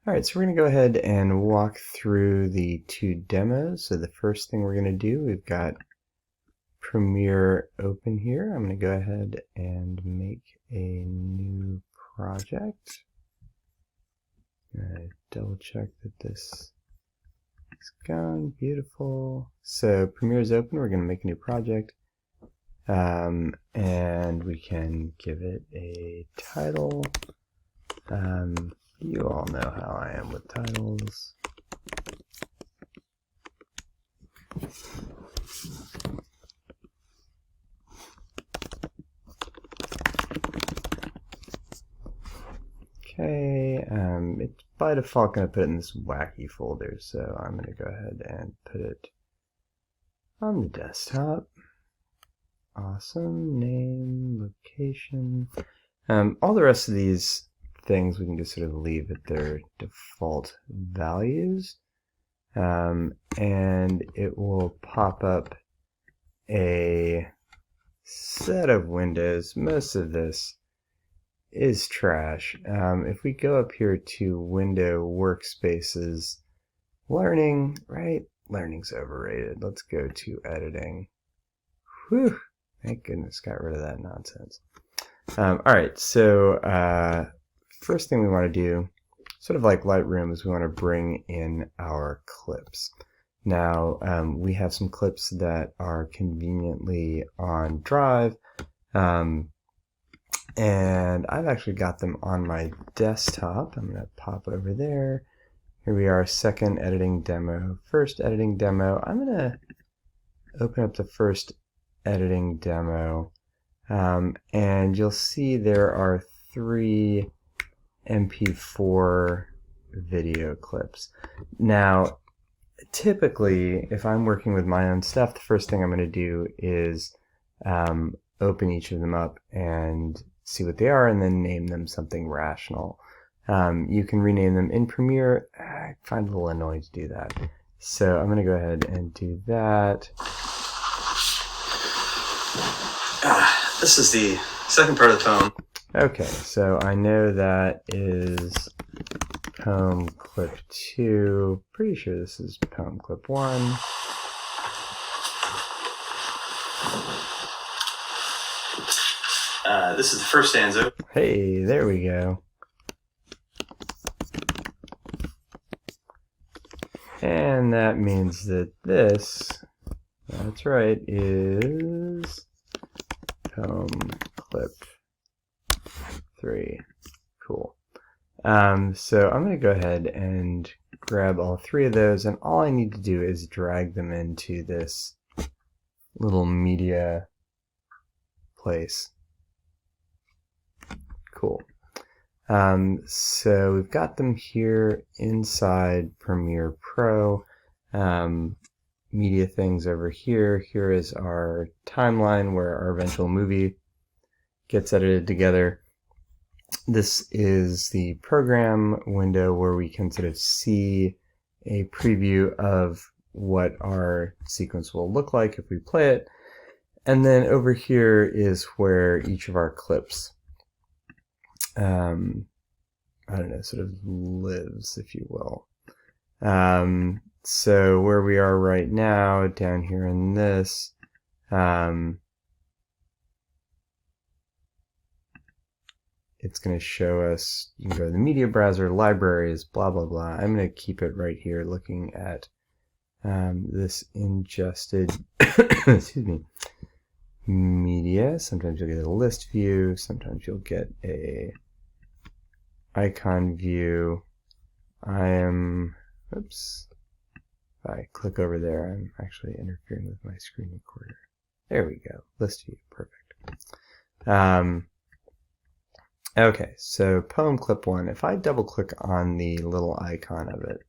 All right, so we're going to go ahead and walk through the two demos. So the first thing we're going to do, we've got Premiere open here. I'm going to go ahead and make a new project. Double check that this is going. Beautiful. So Premiere is open. We're going to make a new project. And we can give it a title. You all know how I am with titles. Okay, it's by default going to put it in this wacky folder, so I'm going to go ahead and put it on the desktop. Awesome. Name, location. All the rest of these things we can just sort of leave at their default values. And it will pop up a set of windows. Most of this is trash. If we go up here to Window Workspaces, Learning, right? Learning's overrated. Let's go to Editing. Whew, thank goodness got rid of that nonsense. All right, so first thing we want to do, sort of like Lightroom, is we want to bring in our clips. Now, we have some clips that are conveniently on Drive, and I've actually got them on my desktop. I'm going to pop over there. Here we are, second editing demo, first editing demo. I'm going to open up the first editing demo, and you'll see there are 3 MP4 video clips. Now, typically, if I'm working with my own stuff, the first thing I'm going to do is open each of them up and see what they are and then name them something rational. You can rename them in Premiere. I find it a little annoying to do that. So I'm going to go ahead and do that. This is the second part of the poem. Okay, so I know that is poem clip 2. Pretty sure this is poem clip 1. This is the first stanza. Hey, there we go. And that means that this, that's right, is poem clip 3. Cool. So I'm going to go ahead and grab all 3 of those, and all I need to do is drag them into this little media place. Cool. So we've got them here inside Premiere Pro. Media things over here. Here is our timeline where our eventual movie gets edited together. This is the program window where we can sort of see a preview of what our sequence will look like if we play it. And then over here is where each of our clips I don't know, sort of lives, if you will. So where we are right now, down here in this, it's going to show us, you can go to the media browser, libraries, blah, blah, blah. I'm going to keep it right here looking at this ingested, excuse me, media. Sometimes you'll get a list view, sometimes you'll get a icon view. Oops, if I click over there, I'm actually interfering with my screen recorder. There we go, list view, perfect. Okay, so poem clip 1, if I double click on the little icon of it.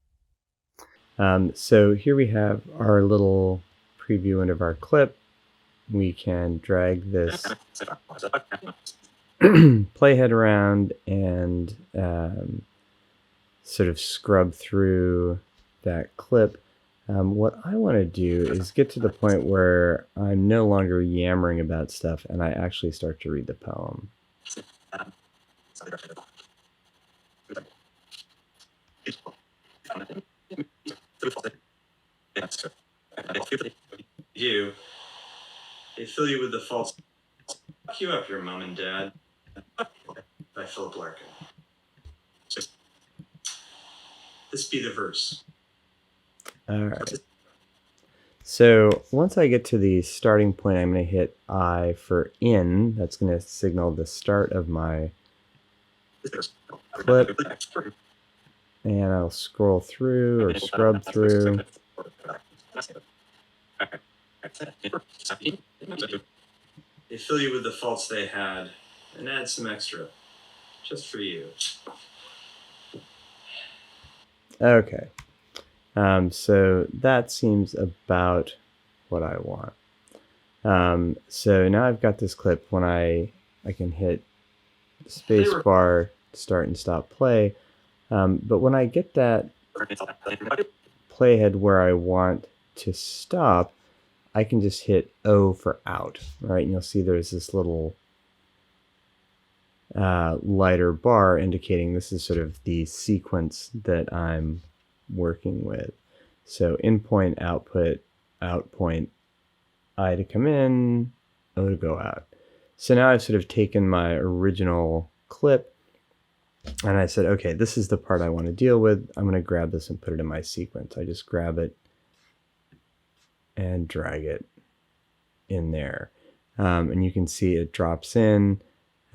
So here we have our little preview end of our clip. We can drag this playhead around and sort of scrub through that clip. What I want to do is get to the point where I'm no longer yammering about stuff and I actually start to read the poem. you. They fill you with the false. Fuck you up, your mom and dad. By Philip Larkin. This be the verse. All right. So once I get to the starting point, I'm going to hit I for in. That's going to signal the start of my clip. And I'll scroll through or scrub through. They fill you with the faults they had and add some extra just for you. Okay. So that seems about what I want. So now I've got this clip. When I can hit space bar, start and stop play. But when I get that playhead where I want to stop, I can just hit O for out, right? And you'll see there's this little lighter bar indicating this is sort of the sequence that I'm working with. So in point, output, out point, I to come in, O to go out. So now I've sort of taken my original clip and I said, okay, this is the part I want to deal with. I'm going to grab this and put it in my sequence. I just grab it and drag it in there. And you can see it drops in,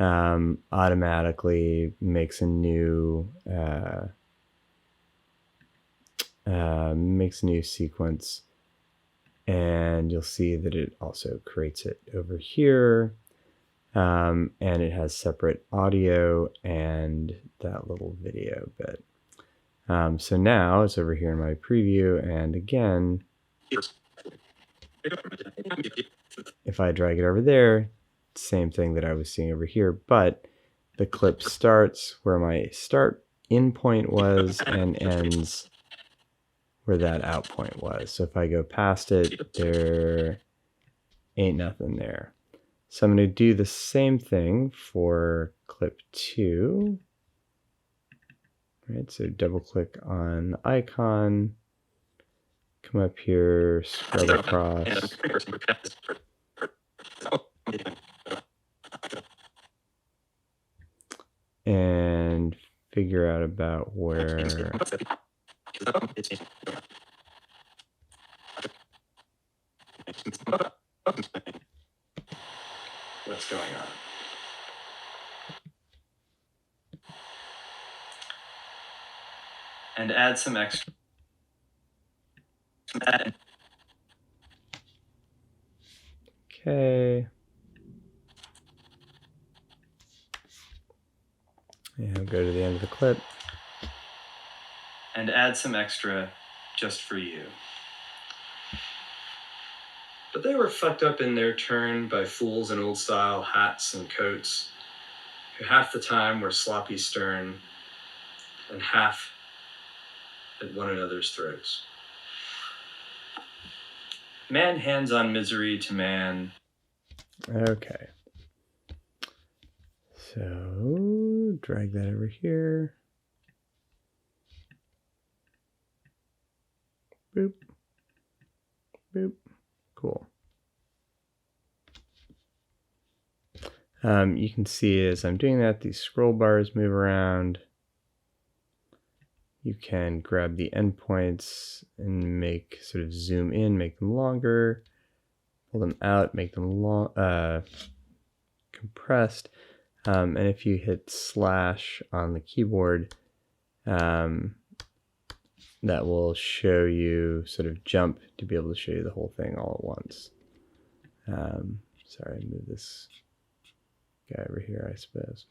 automatically makes a new sequence, and you'll see that it also creates it over here, and it has separate audio and that little video bit. So now it's over here in my preview, and again, if I drag it over there, same thing that I was seeing over here, but the clip starts where my start in point was and ends where that out point was. So if I go past it, there ain't nothing there. So I'm going to do the same thing for clip 2. Right, so double click on the icon, come up here, scrub across. And figure out about where what's going on. And add some extra. Okay. And go to the end of the clip. And add some extra just for you. But they were fucked up in their turn by fools in old-style hats and coats, who half the time were sloppy stern, and half at one another's throats. Man hands on misery to man. Okay. So, drag that over here. Boop. Boop. Cool. You can see as I'm doing that, these scroll bars move around. You can grab the endpoints and make sort of zoom in, make them longer, pull them out, make them compressed. And if you hit slash on the keyboard, that will show you sort of jump to be able to show you the whole thing all at once. Sorry, I moved this guy over here, I suppose.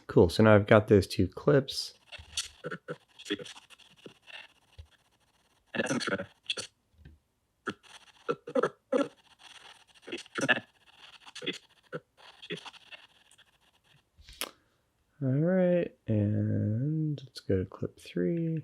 Cool, so now I've got those two clips. All right, and let's go to clip 3.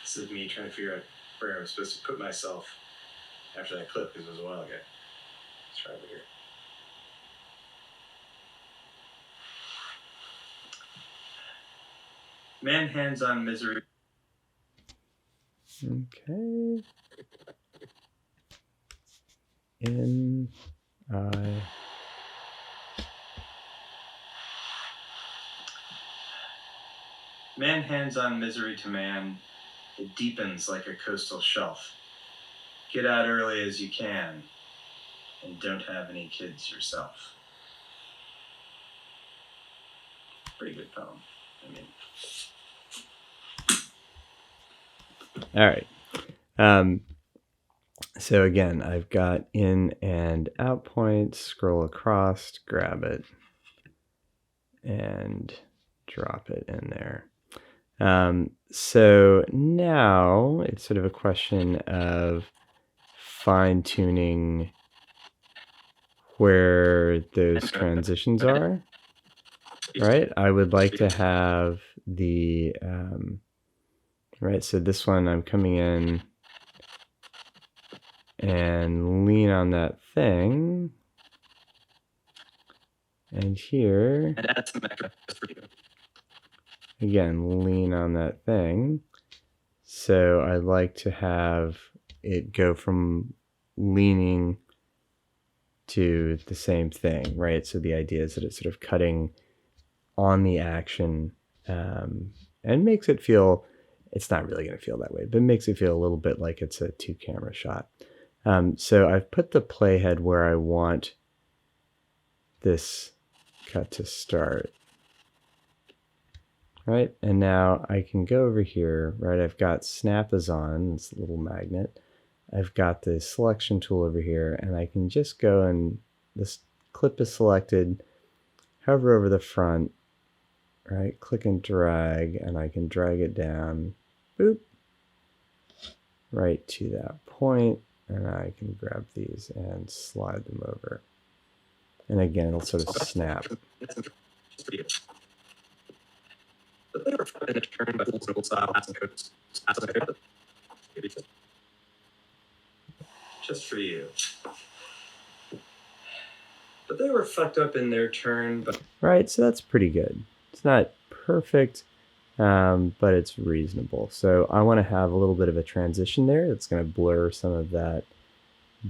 This is me trying to figure out where I was supposed to put myself after that clip, because it was a while ago. Let's try over here. Man hands on misery. Okay. In I. Man hands on misery to man. It deepens like a coastal shelf. Get out early as you can, and don't have any kids yourself. Pretty good poem. I mean. All right. So again, I've got in and out points, scroll across, grab it, and drop it in there. So now it's sort of a question of fine-tuning where those transitions are, right? I would like to have the, right, so this one I'm coming in and lean on that thing. And here, again, lean on that thing. So I'd like to have it go from leaning to the same thing, right? So the idea is that it's sort of cutting on the action and makes it feel, it's not really going to feel that way, but makes it feel a little bit like it's a 2-camera shot. So I've put the playhead where I want this cut to start. Right, and now I can go over here, right? I've got snap is on, this little magnet. I've got the selection tool over here, and I can just go and this clip is selected, hover over the front, right? Click and drag, and I can drag it down, boop, right to that point, and I can grab these and slide them over. And again, it'll sort of snap. But they were in a turn by full single style hats and coats. Just for you. But they were fucked up in their turn. But right, so that's pretty good. It's not perfect, but it's reasonable. So I want to have a little bit of a transition there. That's going to blur some of that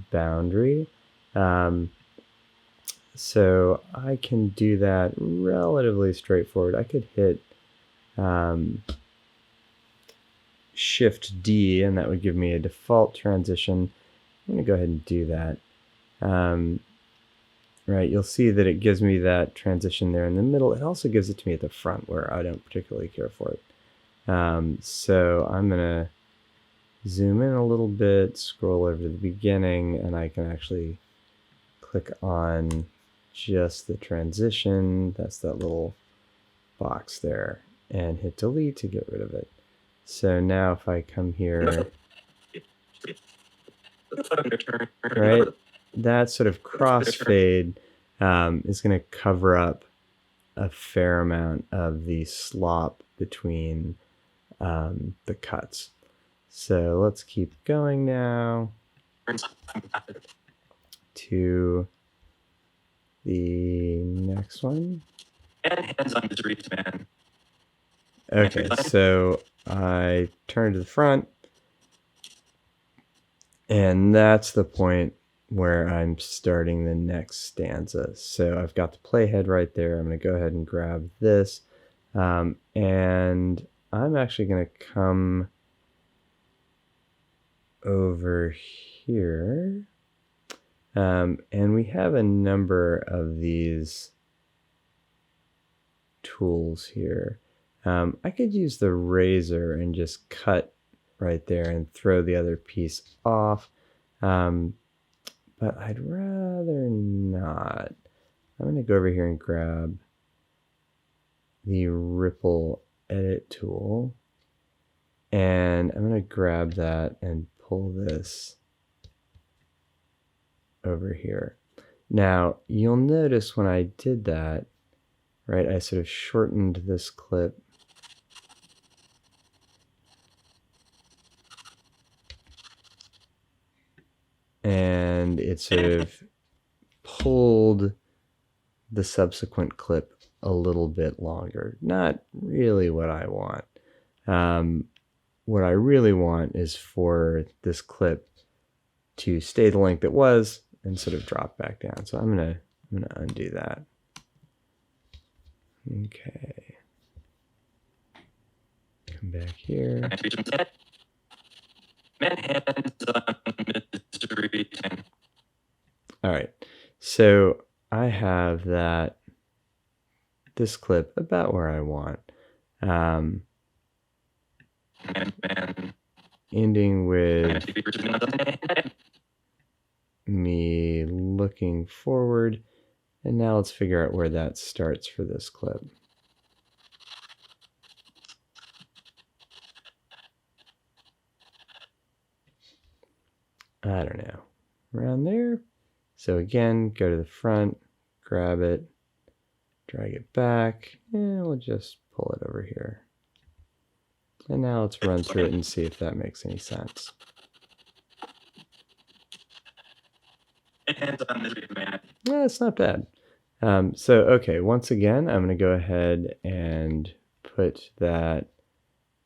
boundary. So I can do that relatively straightforward. I could hit Shift D, and that would give me a default transition. I'm going to go ahead and do that. Right, you'll see that it gives me that transition there in the middle. It also gives it to me at the front where I don't particularly care for it. So I'm going to zoom in a little bit, scroll over to the beginning, and I can actually click on just the transition. That's that little box there, and hit delete to get rid of it. So now if I come here, right, that sort of crossfade is going to cover up a fair amount of the slop between the cuts. So let's keep going now to the next one. and hands on misery to man. Okay, so I turn to the front, and that's the point where I'm starting the next stanza. So I've got the playhead right there. I'm going to go ahead and grab this, and I'm actually going to come over here, and we have a number of these tools here. I could use the razor and just cut right there and throw the other piece off, but I'd rather not. I'm going to go over here and grab the ripple edit tool, and I'm going to grab that and pull this over here. Now, you'll notice when I did that, right, I sort of shortened this clip and it sort of pulled the subsequent clip a little bit longer. Not really what I want. What I really want is for this clip to stay the length it was and sort of drop back down. So I'm gonna undo that. Okay. Come back here. All right. So I have this clip about where I want. Ending with me looking forward. And now let's figure out where that starts for this clip. I don't know, around there. So again, go to the front, grab it, drag it back, and we'll just pull it over here. And now let's run through it and see if that makes any sense. Yeah, it's not bad. So, okay, once again, I'm going to go ahead and put that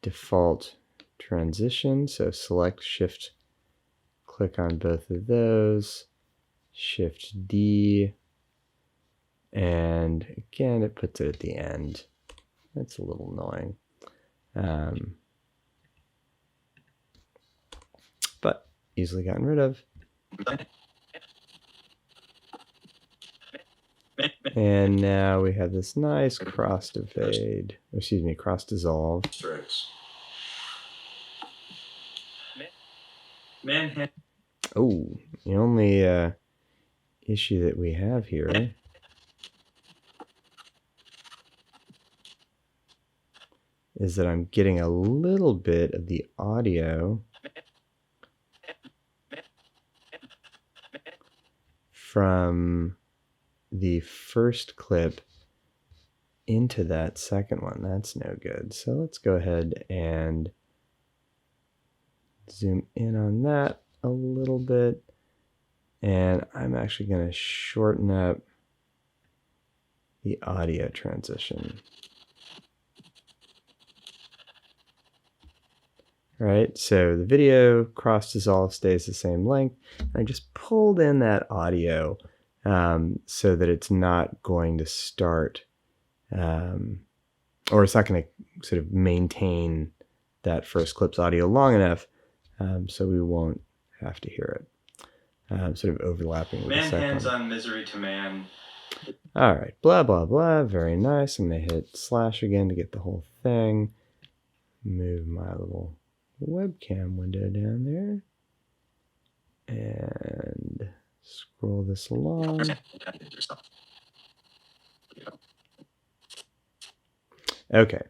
default transition. So select Shift, click on both of those, Shift D, and again, it puts it at the end. That's a little annoying. But easily gotten rid of. And now we have this nice cross dissolve. Oh, the only issue that we have here is that I'm getting a little bit of the audio from the first clip into that second one. That's no good. So let's go ahead and zoom in on that a little bit. And I'm actually going to shorten up the audio transition. Right, so the video cross dissolve stays the same length. I just pulled in that audio so that it's not going to start, or it's not going to sort of maintain that first clip's audio long enough, so we won't have to hear it. Sort of overlapping with the second one. Hands on Misery to Man. All right, blah, blah, blah. Very nice. I'm going to hit slash again to get the whole thing. Move my little webcam window down there and scroll this along. Okay,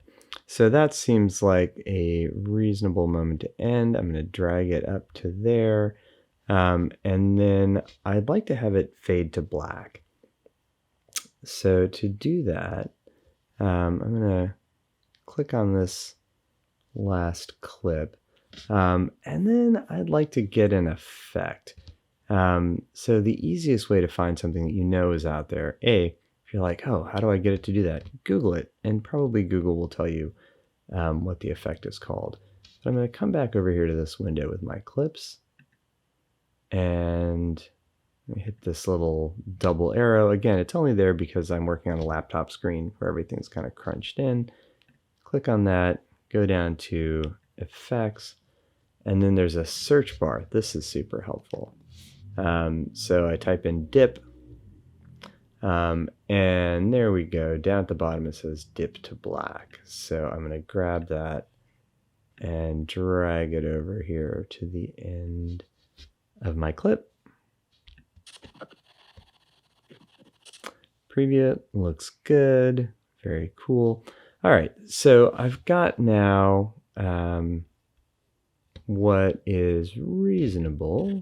so that seems like a reasonable moment to end. I'm going to drag it up to there, and then I'd like to have it fade to black. So to do that, I'm going to click on this last clip, and then I'd like to get an effect. So the easiest way to find something that you know is out there, if you're like, oh, how do I get it to do that? Google it, and probably Google will tell you what the effect is called. But I'm going to come back over here to this window with my clips, and hit this little double arrow. Again, it's only there because I'm working on a laptop screen where everything's kind of crunched in. Click on that, go down to effects, and then there's a search bar. This is super helpful. So I type in dip, and there we go. Down at the bottom it says dip to black. So I'm going to grab that and drag it over here to the end of my clip. Preview it, looks good, very cool. All right, so I've got now what is reasonable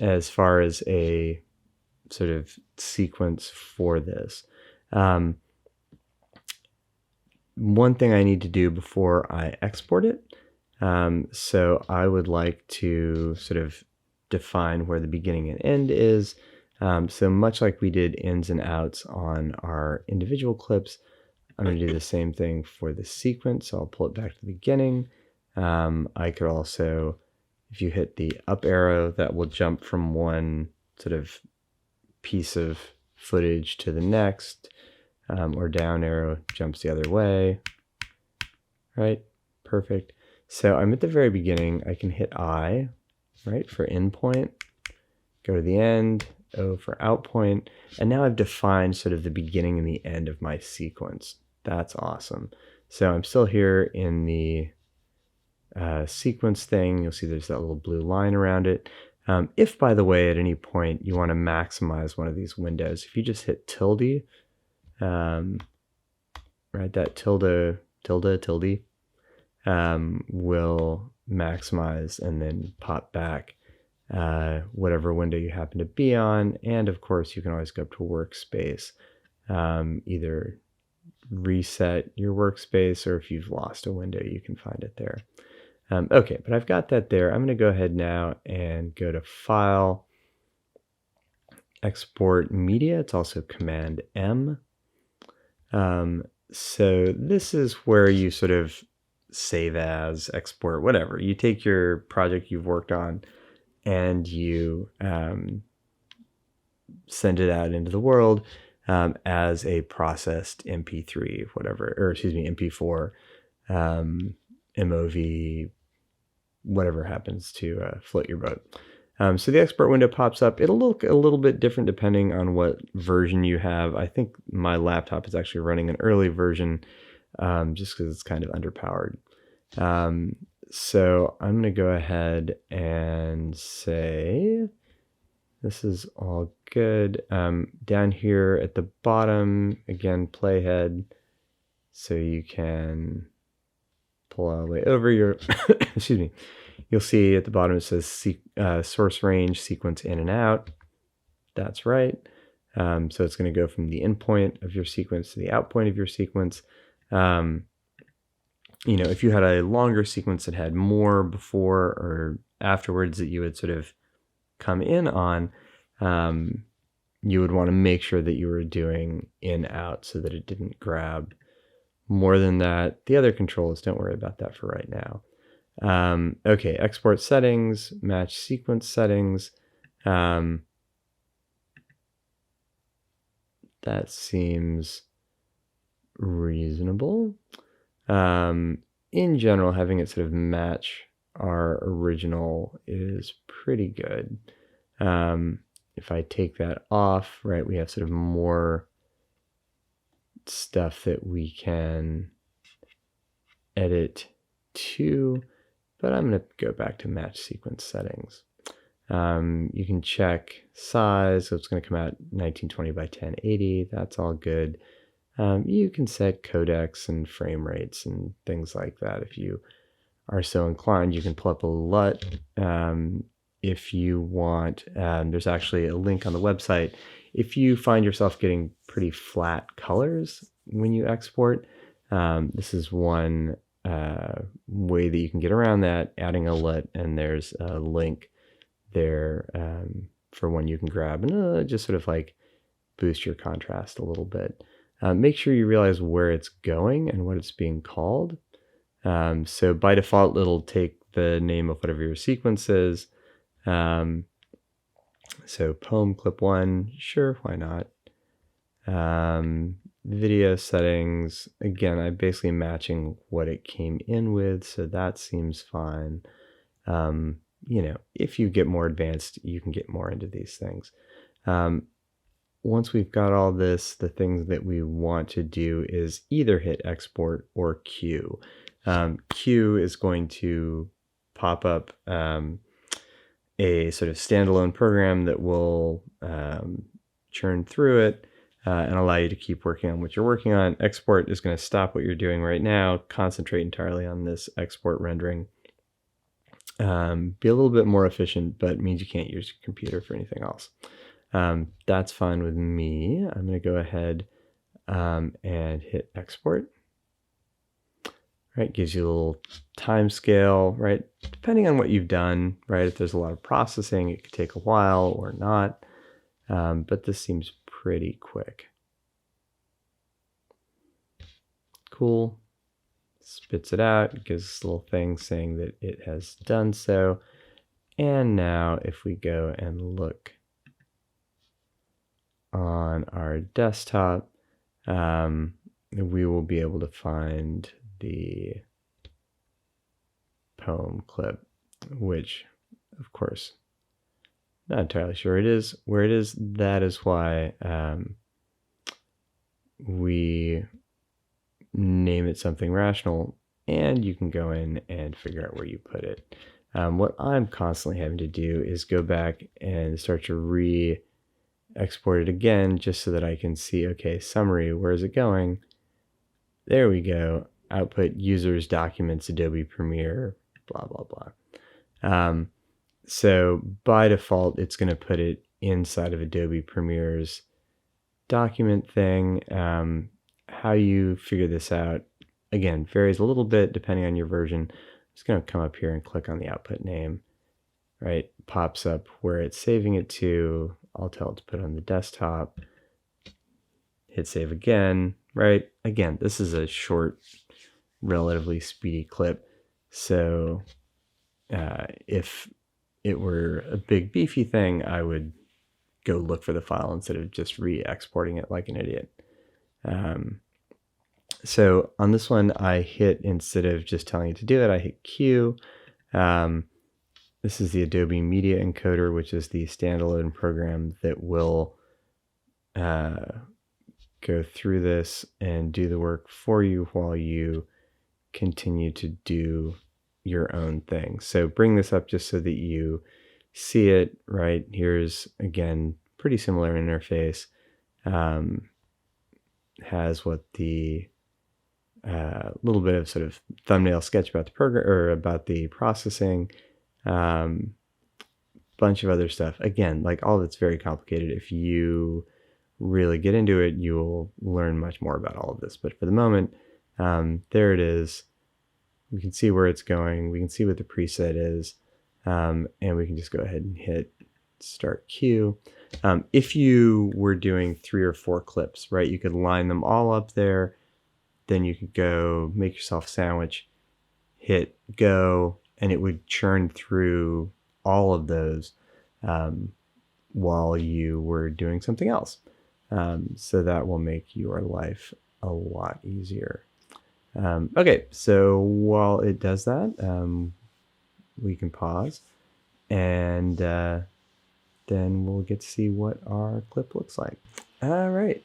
as far as a sort of sequence for this. One thing I need to do before I export it, so I would like to sort of define where the beginning and end is. So much like we did ins and outs on our individual clips, I'm going to do the same thing for the sequence. So I'll pull it back to the beginning. I could also, if you hit the up arrow, that will jump from one sort of piece of footage to the next, or down arrow jumps the other way, right? Perfect. So I'm at the very beginning. I can hit I, right, for in point, go to the end, O for out point, and now I've defined sort of the beginning and the end of my sequence. That's awesome. So I'm still here in the sequence thing. You'll see there's that little blue line around it. If, by the way, at any point you want to maximize one of these windows, if you just hit tilde, right, that tilde will maximize and then pop back whatever window you happen to be on. And of course, you can always go up to workspace, either reset your workspace, or if you've lost a window, you can find it there. Okay, but I've got that there. I'm going to go ahead now and go to File, Export Media. It's also Command M. So this is where you sort of save as, export, whatever. You take your project you've worked on and you send it out into the world as a processed MP3, whatever, or excuse me, MP4, MOV, whatever happens to float your boat. So the export window pops up. It'll look a little bit different depending on what version you have. I think my laptop is actually running an early version just because it's kind of underpowered. So I'm going to go ahead and say this is all good. Down here at the bottom, again, playhead, so you can pull all the way over your, excuse me, you'll see at the bottom it says source range, sequence in and out. That's right. So it's going to go from the in point of your sequence to the out point of your sequence. You know, if you had a longer sequence that had more before or afterwards that you would sort of come in on, you would want to make sure that you were doing in out so that it didn't grab more than that. The other controls, don't worry about that for right now. Okay, export settings, match sequence settings. That seems reasonable. In general, having it sort of match our original is pretty good. If I take that off, right, we have sort of more stuff that we can edit to, but I'm going to go back to match sequence settings. You can check size, so it's going to come out 1920 by 1080. That's all good. You can set codecs and frame rates and things like that. If you are so inclined, you can pull up a LUT if you want. There's actually a link on the website. If you find yourself getting pretty flat colors when you export, this is one way that you can get around that, adding a LUT, and there's a link there for one you can grab and just sort of like boost your contrast a little bit. Make sure you realize where it's going and what it's being called. So by default, it'll take the name of whatever your sequence is. So poem clip 1, sure, why not? Video settings, again, I'm basically matching what it came in with, so that seems fine. You know, if you get more advanced, you can get more into these things. Once we've got all this, the things that we want to do is either hit export or Q. Q is going to pop up a sort of standalone program that will churn through it and allow you to keep working on what you're working on. Export is going to stop what you're doing right now, concentrate entirely on this export rendering. Be a little bit more efficient, but it means you can't use your computer for anything else. That's fine with me. I'm going to go ahead and hit export. right? Gives you a little time scale, right? Depending on what you've done, right? If there's a lot of processing, it could take a while or not. But this seems pretty quick. Cool. Spits it out, gives us a little thing saying that it has done so. And now if we go and look on our desktop, we will be able to find the poem clip, which of course, not entirely sure it is where it is. That is why we name it something rational, and you can go in and figure out where you put it. What I'm constantly having to do is go back and start to re-export it again just so that I can see, okay, summary, where is it going? There we go. Output users, documents, Adobe Premiere, blah, blah, blah. So by default, it's going to put it inside of Adobe Premiere's document thing. How you figure this out, again, varies a little bit depending on your version. I'm just going to come up here and click on the output name, right? Pops up where it's saving it to. I'll tell it to put it on the desktop. Hit save again, right? Again, this is a short, relatively speedy clip. So if it were a big beefy thing, I would go look for the file instead of just re-exporting it like an idiot. So on this one, I hit, instead of just telling it to do it, I hit Q. This is the Adobe Media Encoder, which is the standalone program that will go through this and do the work for you while you continue to do your own thing. So bring this up just so that you see it, right? Here's, again, pretty similar interface. Has what the little bit of sort of thumbnail sketch about the program or about the processing, bunch of other stuff. Again, like all of it's very complicated. If you really get into it, you will learn much more about all of this. But for the moment, there it is. We can see where it's going. We can see what the preset is. And we can just go ahead and hit start queue. If you were doing 3 or 4 clips, right, you could line them all up there. Then you could go make yourself a sandwich, hit go, and it would churn through all of those while you were doing something else. So that will make your life a lot easier. Okay, so while it does that, we can pause, and then we'll get to see what our clip looks like. All right,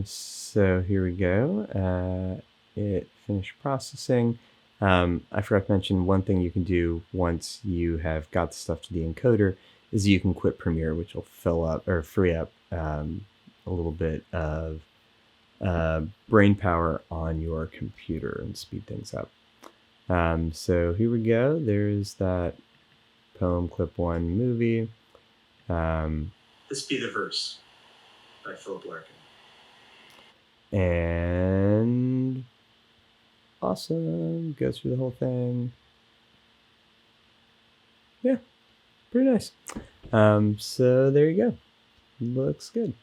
so here we go. It finished processing. I forgot to mention one thing you can do once you have got the stuff to the encoder is you can quit Premiere, which will fill up or free up a little bit of brain power on your computer and speed things up. So here we go. There's that Poem Clip 1 movie. This Be the Verse by Philip Larkin. And awesome. Go through the whole thing. Yeah, pretty nice. So there you go. Looks good.